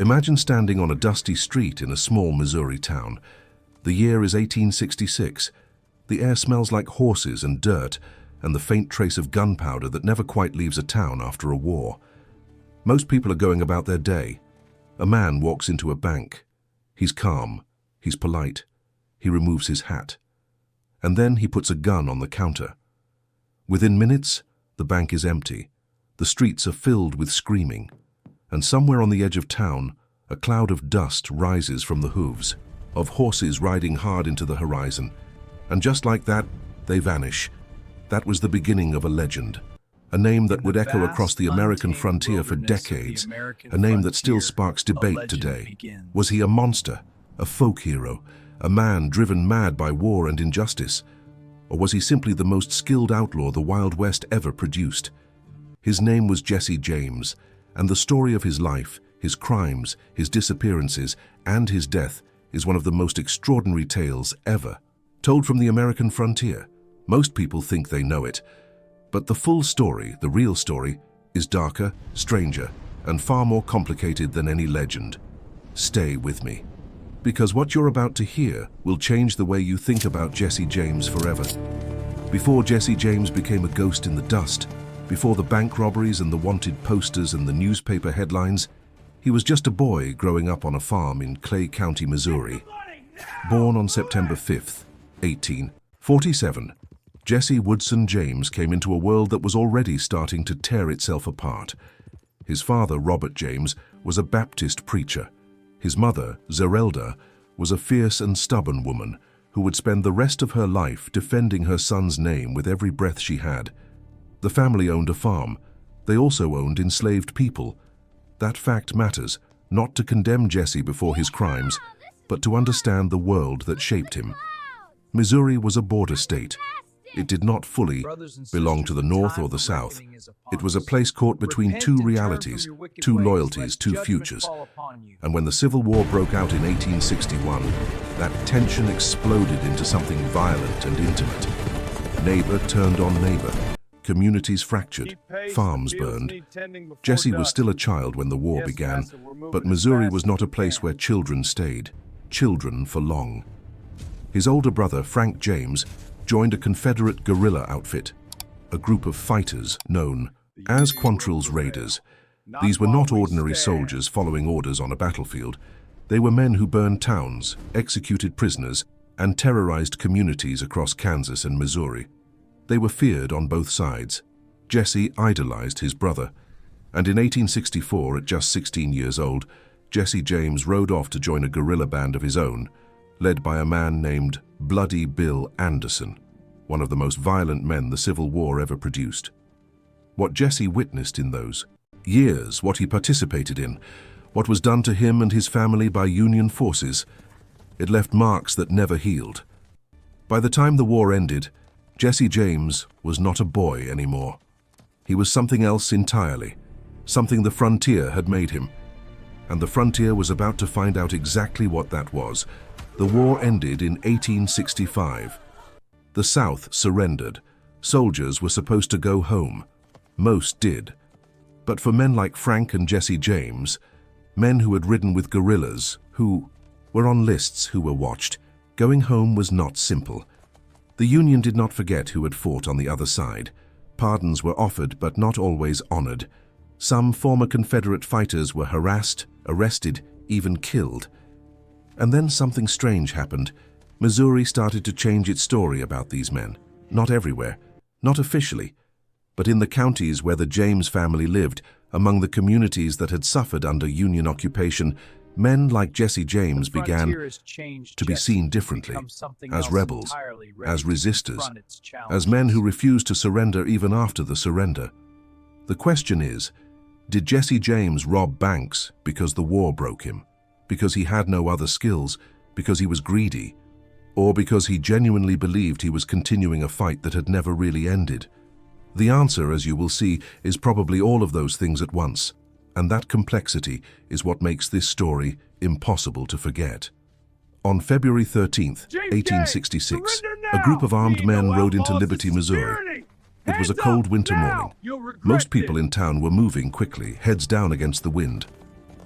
Imagine standing on a dusty street in a small Missouri town. The year is 1866. The air smells like horses and dirt, and the faint trace of gunpowder that never quite leaves a town after a war. Most people are going about their day. A man walks into a bank. He's calm. He's polite. He removes his hat. And then he puts a gun on the counter. Within minutes, the bank is empty. The streets are filled with screaming. And somewhere on the edge of town, a cloud of dust rises from the hooves of horses riding hard into the horizon. And just like that, they vanish. That was the beginning of a legend. A name that would echo across the American frontier for decades. A name that still sparks debate today. Was he a monster, a folk hero, a man driven mad by war and injustice? Or was he simply the most skilled outlaw the Wild West ever produced? His name was Jesse James, and the story of his life, his crimes, his disappearances, and his death is one of the most extraordinary tales ever. Told from the American frontier, most people think they know it. But the full story, the real story, is darker, stranger, and far more complicated than any legend. Stay with me, because what you're about to hear will change the way you think about Jesse James forever. Before Jesse James became a ghost in the dust, before the bank robberies and the wanted posters and the newspaper headlines, he was just a boy growing up on a farm in Clay County, Missouri. Born on September 5th, 1847, Jesse Woodson James came into a world that was already starting to tear itself apart. His father, Robert James, was a Baptist preacher. His mother, Zerelda, was a fierce and stubborn woman who would spend the rest of her life defending her son's name with every breath she had. The family owned a farm. They also owned enslaved people. That fact matters, not to condemn Jesse before his crimes, but to understand the world that shaped him. Missouri was a border state. It did not fully belong to the North or the South. It was a place caught between two realities, two loyalties, two futures. And when the Civil War broke out in 1861, that tension exploded into something violent and intimate. Neighbor turned on neighbor. Communities fractured. Farms burned. Jesse was still a child when the war began, but Missouri was not a place where children stayed. Children for long. His older brother, Frank James, joined a Confederate guerrilla outfit, a group of fighters known as Quantrill's Raiders. These were not ordinary soldiers following orders on a battlefield. They were men who burned towns, executed prisoners, and terrorized communities across Kansas and Missouri. They were feared on both sides. Jesse idolized his brother, and in 1864, at just 16 years old, Jesse James rode off to join a guerrilla band of his own, led by a man named Bloody Bill Anderson, one of the most violent men the Civil War ever produced. What Jesse witnessed in those years, what he participated in, what was done to him and his family by Union forces, it left marks that never healed. By the time the war ended, Jesse James was not a boy anymore. He was something else entirely, something the frontier had made him. And the frontier was about to find out exactly what that was. The war ended in 1865. The South surrendered. Soldiers were supposed to go home. Most did. But for men like Frank and Jesse James, men who had ridden with guerrillas, who were on lists, who were watched, going home was not simple. The Union did not forget who had fought on the other side. Pardons were offered, but not always honored. Some former Confederate fighters were harassed, arrested, even killed. And then something strange happened. Missouri started to change its story about these men. Not everywhere, not officially, but in the counties where the James family lived, among the communities that had suffered under Union occupation, men like Jesse James began to be seen differently, as rebels, as resistors, as men who refused to surrender even after the surrender. The question is, did Jesse James rob banks because the war broke him, because he had no other skills, because he was greedy, or because he genuinely believed he was continuing a fight that had never really ended? The answer, as you will see, is probably all of those things at once. And that complexity is what makes this story impossible to forget. On February 13th, 1866, a group of armed men rode into Liberty, Missouri. It was a cold winter morning. Most people in town were moving quickly, heads down against the wind.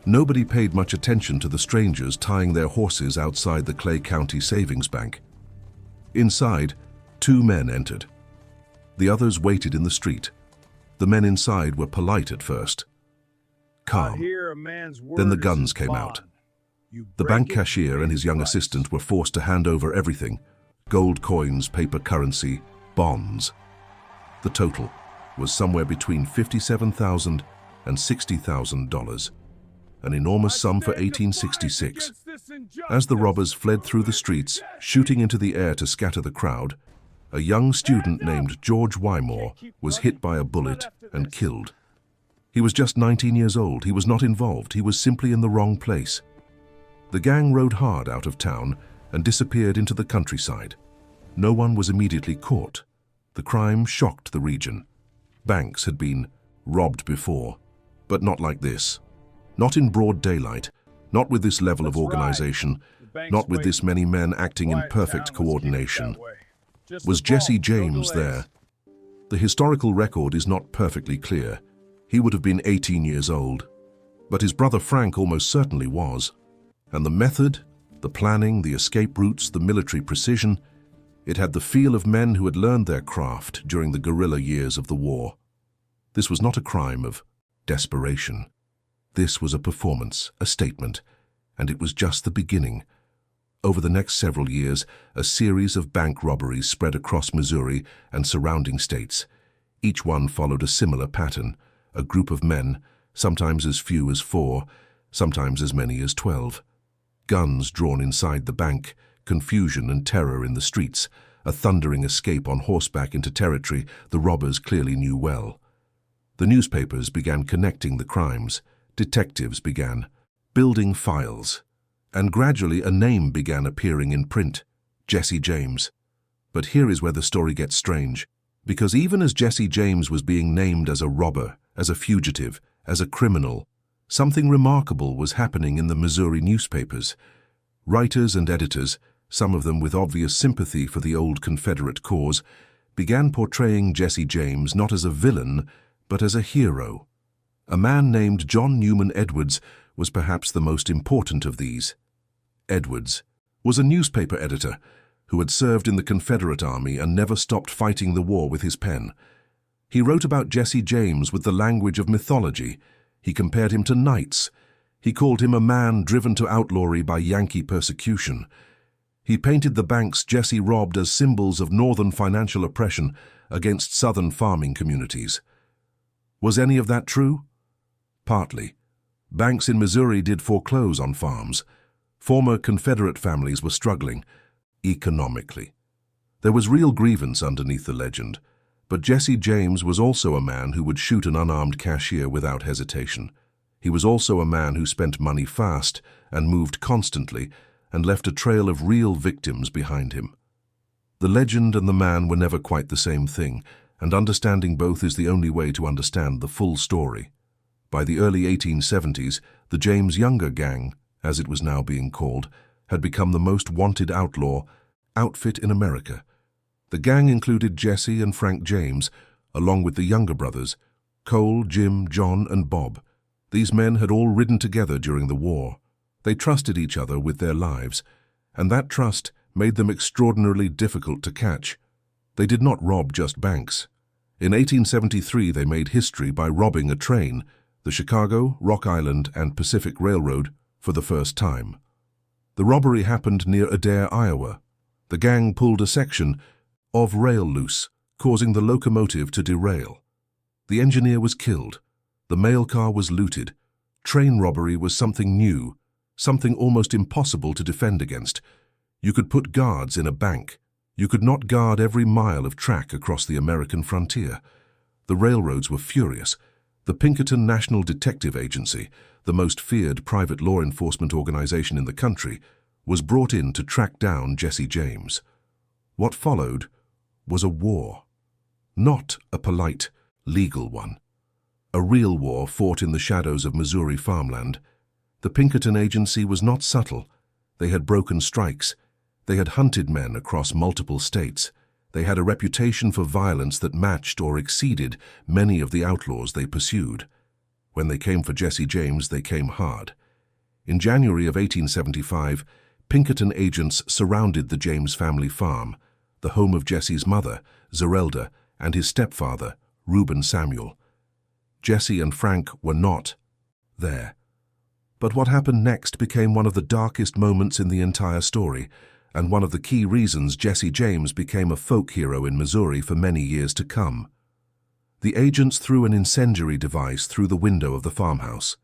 Nobody paid much attention to the strangers tying their horses outside the Clay County Savings Bank. Inside, 2 men entered. The others waited in the street. The men inside were polite at first. Calm. Then the guns came out. The bank cashier and his young assistant were forced to hand over everything: gold coins, paper currency, bonds. The total was somewhere between $57,000 and $60,000, an enormous sum for 1866. As the robbers fled through the streets, shooting into the air to scatter the crowd, a young student named George Wymore was hit by a bullet and killed. He was just 19 years old. He was not involved. He was simply in the wrong place. The gang rode hard out of town and disappeared into the countryside. No one was immediately caught. The crime shocked the region. Banks had been robbed before, but not like this. Not in broad daylight, not with this level of organization, not with this many men acting in perfect coordination. Was Jesse James there? The historical record is not perfectly clear. He would have been 18 years old, but his brother Frank almost certainly was. And the method, the planning, the escape routes, the military precision, it had the feel of men who had learned their craft during the guerrilla years of the war. This was not a crime of desperation. This was a performance, a statement, and it was just the beginning. Over the next several years, a series of bank robberies spread across Missouri and surrounding states. Each one followed a similar pattern: a group of men, sometimes as few as 4, sometimes as many as 12. Guns drawn inside the bank, confusion and terror in the streets, a thundering escape on horseback into territory the robbers clearly knew well. The newspapers began connecting the crimes. Detectives began building files. And gradually a name began appearing in print: Jesse James. But here is where the story gets strange, because even as Jesse James was being named as a robber, as a fugitive, as a criminal, something remarkable was happening in the Missouri newspapers. Writers and editors, some of them with obvious sympathy for the old Confederate cause, began portraying Jesse James not as a villain, but as a hero. A man named John Newman Edwards was perhaps the most important of these. Edwards was a newspaper editor who had served in the Confederate Army and never stopped fighting the war with his pen. He wrote about Jesse James with the language of mythology. He compared him to knights. He called him a man driven to outlawry by Yankee persecution. He painted the banks Jesse robbed as symbols of northern financial oppression against southern farming communities. Was any of that true? Partly. Banks in Missouri did foreclose on farms. Former Confederate families were struggling economically. There was real grievance underneath the legend, but Jesse James was also a man who would shoot an unarmed cashier without hesitation. He was also a man who spent money fast and moved constantly and left a trail of real victims behind him. The legend and the man were never quite the same thing, and understanding both is the only way to understand the full story. By the early 1870s, the James Younger Gang, as it was now being called, had become the most wanted outlaw outfit in America. The gang included Jesse and Frank James, along with the younger brothers, Cole, Jim, John, and Bob. These men had all ridden together during the war. They trusted each other with their lives, and that trust made them extraordinarily difficult to catch. They did not rob just banks. In 1873, they made history by robbing a train, the Chicago, Rock Island, and Pacific Railroad, for the first time. The robbery happened near Adair, Iowa. The gang pulled a section of rail loose, causing the locomotive to derail. The engineer was killed. The mail car was looted. Train robbery was something new, something almost impossible to defend against. You could put guards in a bank. You could not guard every mile of track across the American frontier. The railroads were furious. The Pinkerton National Detective Agency, the most feared private law enforcement organization in the country, was brought in to track down Jesse James. What followed was a war. Not a polite, legal one. A real war fought in the shadows of Missouri farmland. The Pinkerton Agency was not subtle. They had broken strikes. They had hunted men across multiple states. They had a reputation for violence that matched or exceeded many of the outlaws they pursued. When they came for Jesse James, they came hard. In January of 1875, Pinkerton agents surrounded the James family farm, the home of Jesse's mother, Zerelda, and his stepfather, Reuben Samuel. Jesse and Frank were not there. But what happened next became one of the darkest moments in the entire story, and one of the key reasons Jesse James became a folk hero in Missouri for many years to come. The agents threw an incendiary device through the window of the farmhouse.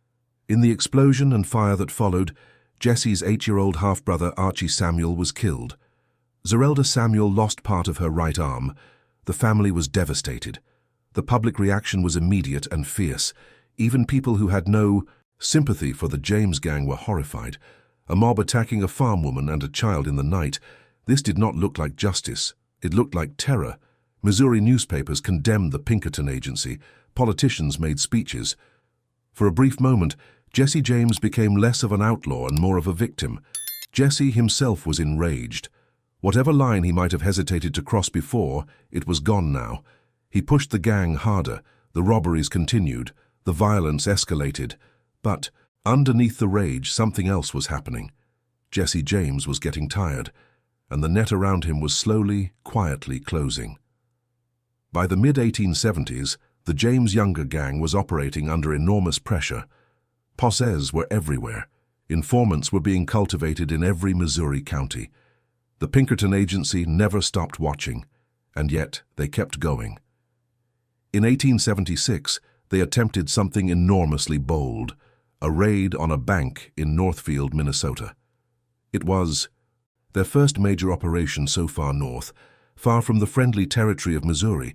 In the explosion and fire that followed, Jesse's 8-year-old half-brother Archie Samuel was killed. Zerelda Samuel lost part of her right arm. The family was devastated. The public reaction was immediate and fierce. Even people who had no sympathy for the James gang were horrified. A mob attacking a farm woman and a child in the night. This did not look like justice. It looked like terror. Missouri newspapers condemned the Pinkerton agency. Politicians made speeches. For a brief moment, Jesse James became less of an outlaw and more of a victim. Jesse himself was enraged. Whatever line he might have hesitated to cross before, it was gone now. He pushed the gang harder. The robberies continued. The violence escalated. But underneath the rage, something else was happening. Jesse James was getting tired, and the net around him was slowly, quietly closing. By the mid-1870s, the James Younger gang was operating under enormous pressure. Posses were everywhere. Informants were being cultivated in every Missouri county. The Pinkerton agency never stopped watching, and yet they kept going. In 1876, they attempted something enormously bold, a raid on a bank in Northfield, Minnesota. It was their first major operation so far north, far from the friendly territory of Missouri,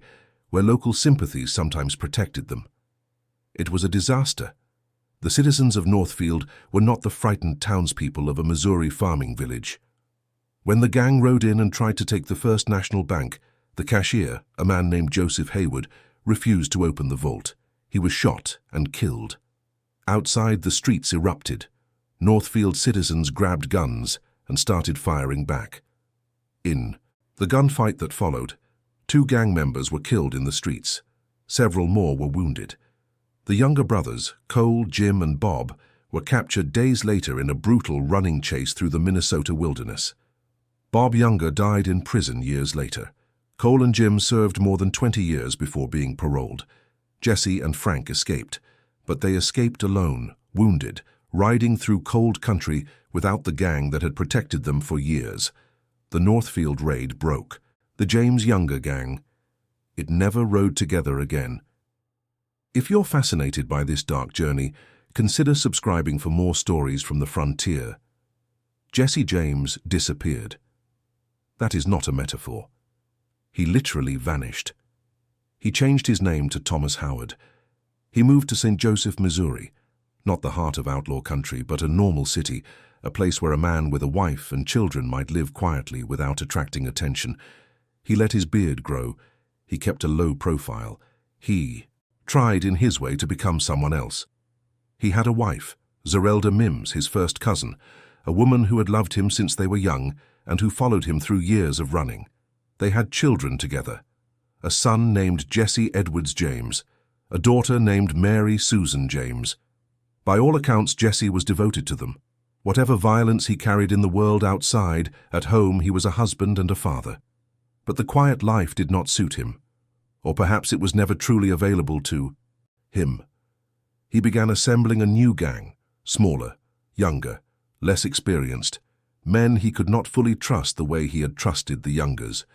where local sympathies sometimes protected them. It was a disaster. The citizens of Northfield were not the frightened townspeople of a Missouri farming village. When the gang rode in and tried to take the First National Bank, the cashier, a man named Joseph Hayward, refused to open the vault. He was shot and killed. Outside, the streets erupted. Northfield citizens grabbed guns and started firing back. In the gunfight that followed, 2 gang members were killed in the streets. Several more were wounded. The younger brothers, Cole, Jim, and Bob, were captured days later in a brutal running chase through the Minnesota wilderness. Bob Younger died in prison years later. Cole and Jim served more than 20 years before being paroled. Jesse and Frank escaped, but they escaped alone, wounded, riding through cold country without the gang that had protected them for years. The Northfield raid broke. The James Younger gang, it never rode together again. If you're fascinated by this dark journey, consider subscribing for more stories from the frontier. Jesse James disappeared. That is not a metaphor. He literally vanished. He changed his name to Thomas Howard. He moved to St. Joseph, Missouri, not the heart of outlaw country, but a normal city, a place where a man with a wife and children might live quietly without attracting attention. He let his beard grow. He kept a low profile. He tried in his way to become someone else. He had a wife, Zerelda Mims, his first cousin, a woman who had loved him since they were young and who followed him through years of running. They had children together, a son named Jesse Edwards James, a daughter named Mary Susan James. By all accounts, Jesse was devoted to them. Whatever violence he carried in the world outside, at home he was a husband and a father. But the quiet life did not suit him, or perhaps it was never truly available to him. He began assembling a new gang, smaller, younger, less experienced, men he could not fully trust the way he had trusted the Youngers.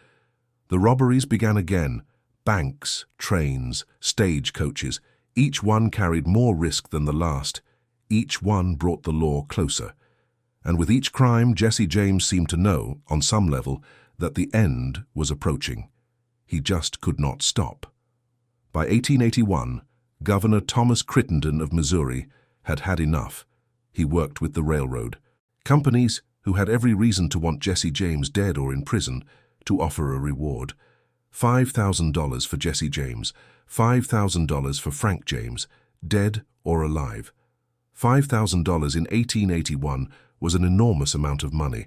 The robberies began again. Banks, trains, stagecoaches, each one carried more risk than the last. Each one brought the law closer. And with each crime, Jesse James seemed to know, on some level, that the end was approaching. He just could not stop. By 1881, Governor Thomas Crittenden of Missouri had had enough. He worked with the railroad. Companies, who had every reason to want Jesse James dead or in prison, to offer a reward. $5,000 for Jesse James, $5,000 for Frank James, dead or alive. $5,000 in 1881 was an enormous amount of money.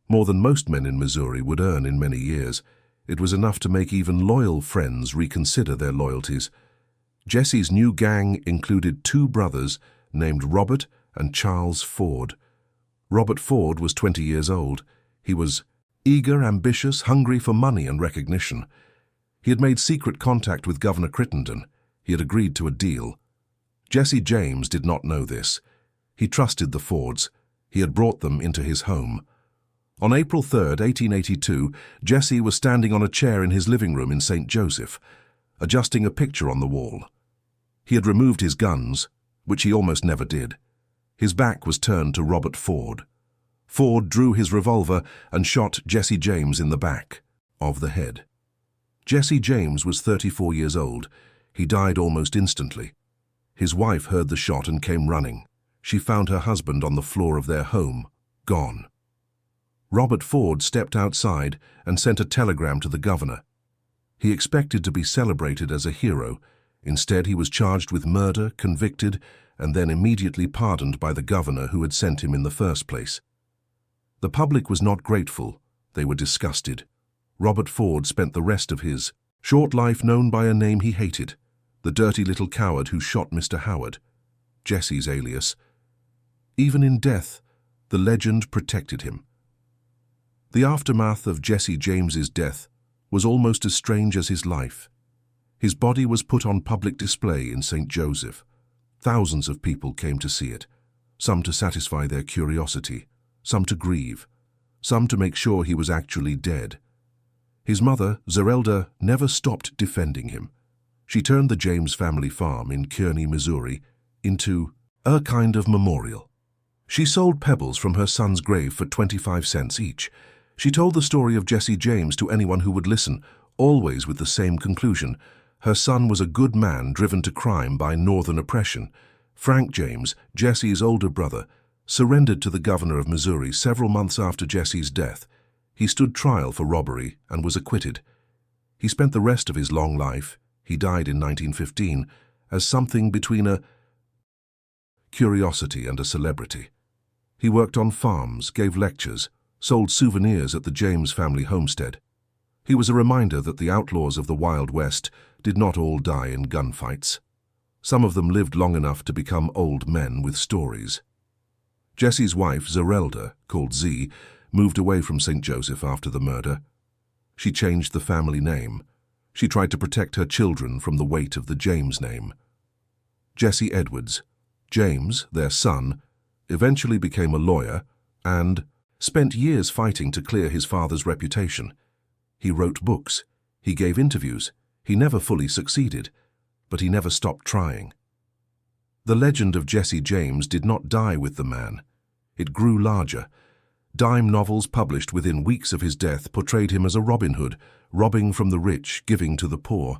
More than most men in Missouri would earn in many years. It was enough to make even loyal friends reconsider their loyalties. Jesse's new gang included 2 brothers named Robert and Charles Ford. Robert Ford was 20 years old. He was eager, ambitious, hungry for money and recognition. He had made secret contact with Governor Crittenden. He had agreed to a deal. Jesse James did not know this. He trusted the Fords. He had brought them into his home. On April 3, 1882, Jesse was standing on a chair in his living room in St. Joseph, adjusting a picture on the wall. He had removed his guns, which he almost never did. His back was turned to Robert Ford. Ford drew his revolver and shot Jesse James in the back of the head. Jesse James was 34 years old. He died almost instantly. His wife heard the shot and came running. She found her husband on the floor of their home, gone. Robert Ford stepped outside and sent a telegram to the governor. He expected to be celebrated as a hero. Instead, he was charged with murder, convicted, and then immediately pardoned by the governor who had sent him in the first place. The public was not grateful. They were disgusted. Robert Ford spent the rest of his short life known by a name he hated, the dirty little coward who shot Mr. Howard, Jesse's alias. Even in death, the legend protected him. The aftermath of Jesse James's death was almost as strange as his life. His body was put on public display in St. Joseph. Thousands of people came to see it, some to satisfy their curiosity, some to grieve, some to make sure he was actually dead. His mother, Zerelda, never stopped defending him. She turned the James family farm in Kearney, Missouri, into a kind of memorial. She sold pebbles from her son's grave for 25 cents each. She told the story of Jesse James to anyone who would listen, always with the same conclusion. Her son was a good man driven to crime by northern oppression. Frank James, Jesse's older brother, surrendered to the governor of Missouri several months after Jesse's death. He stood trial for robbery and was acquitted. He spent the rest of his long life, he died in 1915, as something between a curiosity and a celebrity. He worked on farms, gave lectures, sold souvenirs at the James family homestead. He was a reminder that the outlaws of the Wild West did not all die in gunfights. Some of them lived long enough to become old men with stories. Jesse's wife, Zerelda, called Z, moved away from St. Joseph after the murder. She changed the family name. She tried to protect her children from the weight of the James name. Jesse Edwards, James, their son, eventually became a lawyer and spent years fighting to clear his father's reputation. He wrote books. He gave interviews. He never fully succeeded, but he never stopped trying. The legend of Jesse James did not die with the man. It grew larger. Dime novels published within weeks of his death portrayed him as a Robin Hood, robbing from the rich, giving to the poor.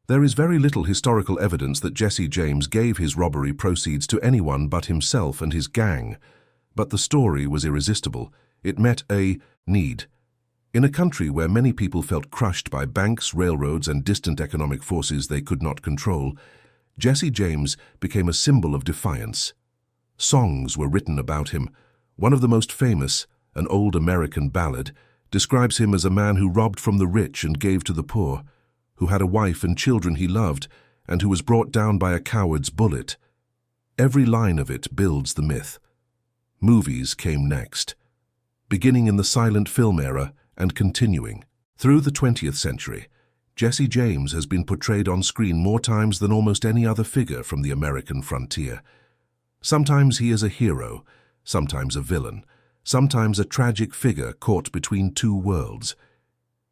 There is very little historical evidence that Jesse James gave his robbery proceeds to anyone but himself and his gang. But the story was irresistible. It met a need. In a country where many people felt crushed by banks, railroads, and distant economic forces they could not control, Jesse James became a symbol of defiance. Songs were written about him. One of the most famous, an old American ballad, describes him as a man who robbed from the rich and gave to the poor, who had a wife and children he loved, and who was brought down by a coward's bullet. Every line of it builds the myth. Movies came next, beginning in the silent film era and continuing. Through the 20th century, Jesse James has been portrayed on screen more times than almost any other figure from the American frontier. Sometimes he is a hero, sometimes a villain, sometimes a tragic figure caught between two worlds.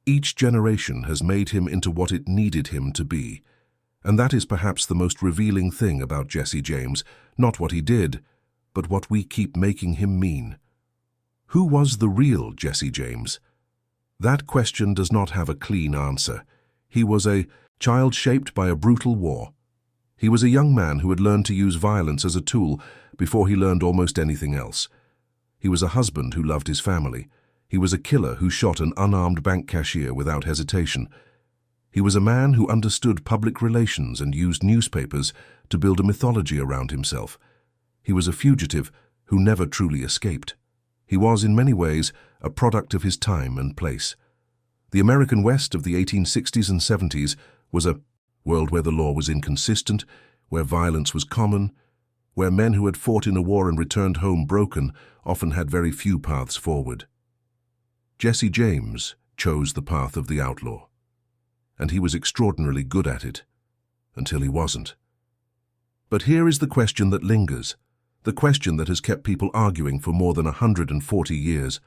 Each generation has made him into what it needed him to be, and that is perhaps the most revealing thing about Jesse James, not what he did, but what we keep making him mean. Who was the real Jesse James? That question does not have a clean answer. He was a child shaped by a brutal war. He was a young man who had learned to use violence as a tool before he learned almost anything else. He was a husband who loved his family. He was a killer who shot an unarmed bank cashier without hesitation. He was a man who understood public relations and used newspapers to build a mythology around himself. He was a fugitive who never truly escaped. He was, in many ways, a product of his time and place. The American West of the 1860s and 70s was a world where the law was inconsistent, where violence was common, where men who had fought in a war and returned home broken often had very few paths forward. Jesse James chose the path of the outlaw, and he was extraordinarily good at it, until he wasn't. But here is the question that lingers, the question that has kept people arguing for more than 140 years.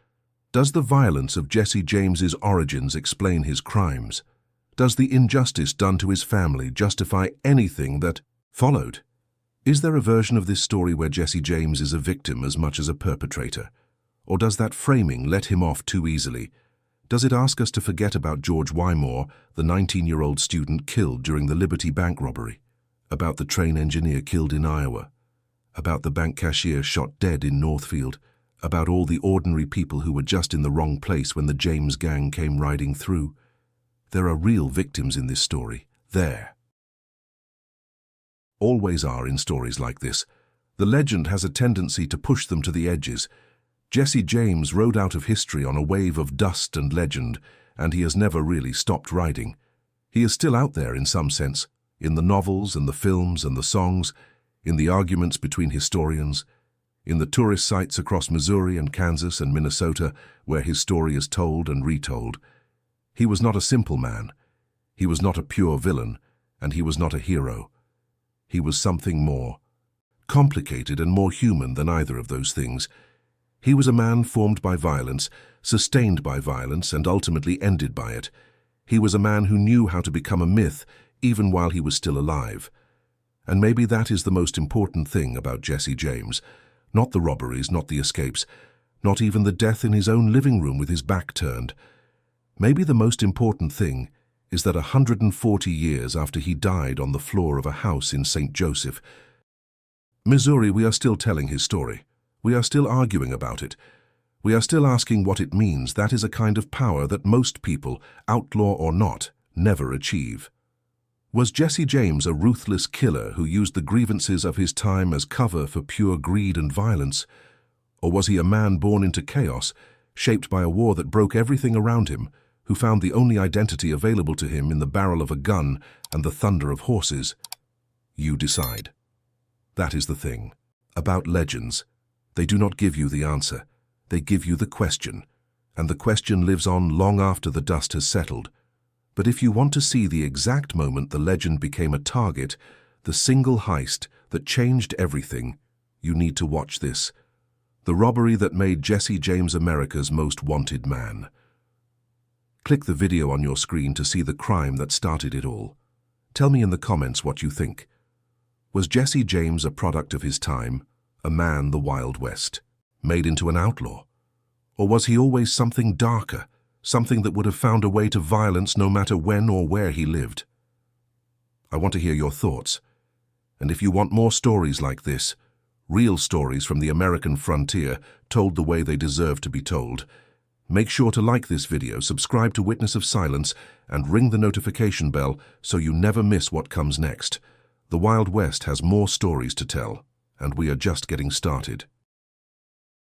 Does the violence of Jesse James's origins explain his crimes? Does the injustice done to his family justify anything that followed? Is there a version of this story where Jesse James is a victim as much as a perpetrator? Or does that framing let him off too easily? Does it ask us to forget about George Wymore, the 19-year-old student killed during the Liberty Bank robbery? About the train engineer killed in Iowa? About the bank cashier shot dead in Northfield? About all the ordinary people who were just in the wrong place when the James gang came riding through? There are real victims in this story. There always are in stories like this. The legend has a tendency to push them to the edges. Jesse James rode out of history on a wave of dust and legend, and he has never really stopped riding. He is still out there in some sense, in the novels and the films and the songs, in the arguments between historians, in the tourist sites across Missouri and Kansas and Minnesota where his story is told and retold. He was not a simple man. He was not a pure villain, and he was not a hero. He was something more, complicated and more human than either of those things. He was a man formed by violence, sustained by violence, and ultimately ended by it. He was a man who knew how to become a myth even while he was still alive. And maybe that is the most important thing about Jesse James. Not the robberies, not the escapes, not even the death in his own living room with his back turned. Maybe the most important thing is that 140 years after he died on the floor of a house in St. Joseph, Missouri, we are still telling his story. We are still arguing about it. We are still asking what it means. That is a kind of power that most people, outlaw or not, never achieve. Was Jesse James a ruthless killer who used the grievances of his time as cover for pure greed and violence? Or was he a man born into chaos, shaped by a war that broke everything around him, who found the only identity available to him in the barrel of a gun and the thunder of horses? You decide. That is the thing. About legends, they do not give you the answer. They give you the question, and the question lives on long after the dust has settled. But if you want to see the exact moment the legend became a target, the single heist that changed everything, you need to watch this. The robbery that made Jesse James America's most wanted man. Click the video on your screen to see the crime that started it all. Tell me in the comments what you think. Was Jesse James a product of his time, a man the Wild West, made into an outlaw? Or was he always something darker, something that would have found a way to violence no matter when or where he lived? I want to hear your thoughts. And if you want more stories like this, real stories from the American frontier told the way they deserve to be told, make sure to like this video, subscribe to Witness of Silence, and ring the notification bell so you never miss what comes next. The Wild West has more stories to tell, and we are just getting started.